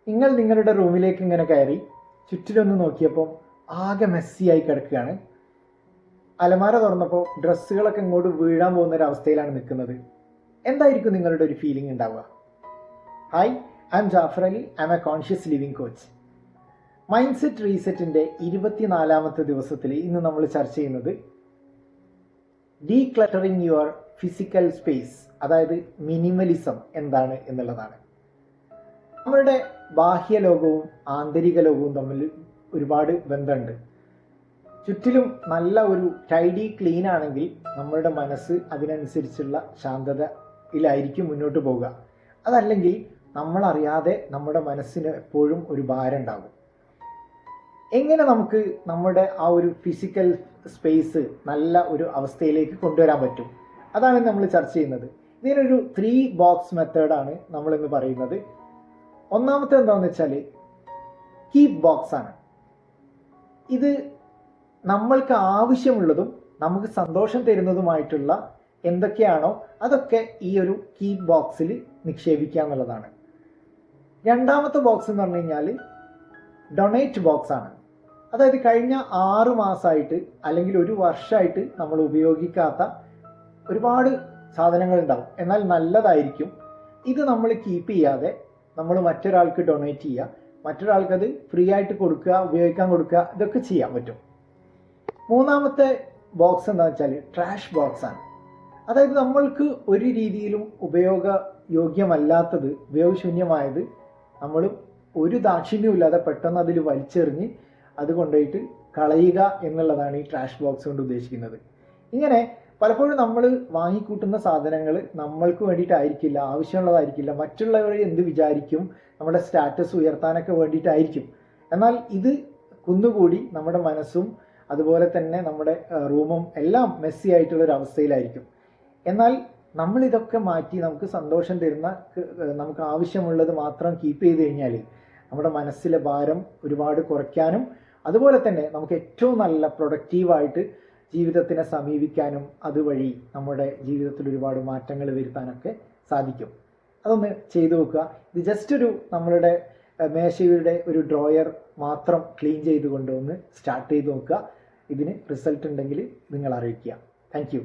നിങ്ങൾ നിങ്ങളുടെ റൂമിലേക്ക് ഇങ്ങനെ കയറി ചുറ്റിലൊന്ന് നോക്കിയപ്പോൾ ആകെ മെസ്സിയായി കിടക്കുകയാണ്. അലമാര തുറന്നപ്പോൾ ഡ്രസ്സുകളൊക്കെ ഇങ്ങോട്ട് വീഴാൻ പോകുന്ന ഒരു അവസ്ഥയിലാണ് നിൽക്കുന്നത്. എന്തായിരിക്കും നിങ്ങളുടെ ഒരു ഫീലിംഗ് ഉണ്ടാവുക? Hi, I am Jafar Ali. I am a conscious living coach. Mind set റീസെറ്റിൻ്റെ 24ാമത്തെ ദിവസത്തിൽ ഇന്ന് നമ്മൾ ചർച്ച ചെയ്യുന്നത് ഡീക്ലട്ടറിങ് യുവർ ഫിസിക്കൽ സ്പേസ്, അതായത് മിനിമലിസം എന്താണ് എന്നുള്ളതാണ്. നമ്മളുടെ ബാഹ്യലോകവും ആന്തരിക ലോകവും തമ്മിൽ ഒരുപാട് ബന്ധമുണ്ട്. ചുറ്റിലും നല്ല ഒരു ടൈഡി ക്ലീൻ ആണെങ്കിൽ നമ്മളുടെ മനസ്സ് അതിനനുസരിച്ചുള്ള ശാന്തതയിലായിരിക്കും മുന്നോട്ട് പോവുക. അതല്ലെങ്കിൽ നമ്മളറിയാതെ നമ്മുടെ മനസ്സിന് എപ്പോഴും ഒരു ഭാരം ഉണ്ടാകും. എങ്ങനെ നമുക്ക് നമ്മുടെ ആ ഒരു ഫിസിക്കൽ സ്പേസ് നല്ല ഒരു അവസ്ഥയിലേക്ക് കൊണ്ടുവരാൻ പറ്റും, അതാണ് നമ്മൾ ചർച്ച ചെയ്യുന്നത്. ഇതിനൊരു 3 ബോക്സ് മെത്തേഡാണ് നമ്മളിന്ന് പറയുന്നത്. ഒന്നാമത്തെ എന്താണെന്ന് വെച്ചാൽ കീപ് ബോക്സ് ആണ്. ഇത് നമ്മൾക്ക് ആവശ്യമുള്ളതും നമുക്ക് സന്തോഷം തരുന്നതുമായിട്ടുള്ള എന്തൊക്കെയാണോ അതൊക്കെ ഈ ഒരു കീപ് ബോക്സിൽ നിക്ഷേപിക്കുക എന്നുള്ളതാണ്. രണ്ടാമത്തെ ബോക്സ് എന്ന് പറഞ്ഞു കഴിഞ്ഞാൽ ഡൊണേറ്റ് ബോക്സ് ആണ്. അതായത് കഴിഞ്ഞ 6 മാസമായിട്ട് അല്ലെങ്കിൽ ഒരു വർഷമായിട്ട് നമ്മൾ ഉപയോഗിക്കാത്ത ഒരുപാട് സാധനങ്ങൾ ഉണ്ടാവും, എന്നാൽ നല്ലതായിരിക്കും. ഇത് നമ്മൾ കീപ്പ് ചെയ്യാതെ നമ്മൾ മറ്റൊരാൾക്ക് ഡൊണേറ്റ് ചെയ്യുക, മറ്റൊരാൾക്കത് ഫ്രീ ആയിട്ട് കൊടുക്കുക, ഉപയോഗിക്കാൻ കൊടുക്കുക, ഇതൊക്കെ ചെയ്യാൻ പറ്റും. മൂന്നാമത്തെ ബോക്സ് എന്താണെന്ന് വെച്ചാൽ ട്രാഷ് ബോക്സ് ആണ്. അതായത് നമ്മൾക്ക് ഒരു രീതിയിലും ഉപയോഗയോഗ്യമല്ലാത്തത്, ഉപയോഗശൂന്യമായത് നമ്മൾ ഒരു ദാക്ഷിണ്യവും ഇല്ലാതെ പെട്ടെന്ന് അതിൽ വലിച്ചെറിഞ്ഞ് അത് കൊണ്ടുപോയിട്ട് കളയുക എന്നുള്ളതാണ് ഈ ട്രാഷ് ബോക്സ് കൊണ്ട് ഉദ്ദേശിക്കുന്നത്. ഇങ്ങനെ പലപ്പോഴും നമ്മൾ വാങ്ങിക്കൂട്ടുന്ന സാധനങ്ങൾ നമ്മൾക്ക് വേണ്ടിയിട്ടായിരിക്കില്ല, ആവശ്യമുള്ളതായിരിക്കില്ല, മറ്റുള്ളവർ എന്ത് വിചാരിക്കും, നമ്മുടെ സ്റ്റാറ്റസ് ഉയർത്താനൊക്കെ വേണ്ടിയിട്ടായിരിക്കും. എന്നാൽ ഇത് കുന്നുകൂടി നമ്മുടെ മനസ്സും അതുപോലെ തന്നെ നമ്മുടെ റൂമും എല്ലാം മെസ്സി ആയിട്ടുള്ളൊരു അവസ്ഥയിലായിരിക്കും. എന്നാൽ നമ്മളിതൊക്കെ മാറ്റി നമുക്ക് സന്തോഷം തരുന്ന, നമുക്ക് ആവശ്യമുള്ളത് മാത്രം കീപ്പ് ചെയ്ത് കഴിഞ്ഞാൽ നമ്മുടെ മനസ്സിലെ ഭാരം ഒരുപാട് കുറയ്ക്കാനും അതുപോലെ തന്നെ നമുക്ക് ഏറ്റവും നല്ല പ്രൊഡക്റ്റീവായിട്ട് ജീവിതത്തിനെ സമീപിക്കാനും അതുവഴി നമ്മുടെ ജീവിതത്തിൽ ഒരുപാട് മാറ്റങ്ങൾ വരുത്താനൊക്കെ സാധിക്കും. അതൊന്ന് ചെയ്തു നോക്കുക. ഇത് ജസ്റ്റ് ഒരു നമ്മളുടെ മേശയുടെ ഒരു ഡ്രോയർ മാത്രം ക്ലീൻ ചെയ്തുകൊണ്ട് ഒന്ന് സ്റ്റാർട്ട് ചെയ്ത് നോക്കുക. ഇതിന് റിസൾട്ട് ഉണ്ടെങ്കിൽ നിങ്ങൾ അറിയിക്കുക. Thank you.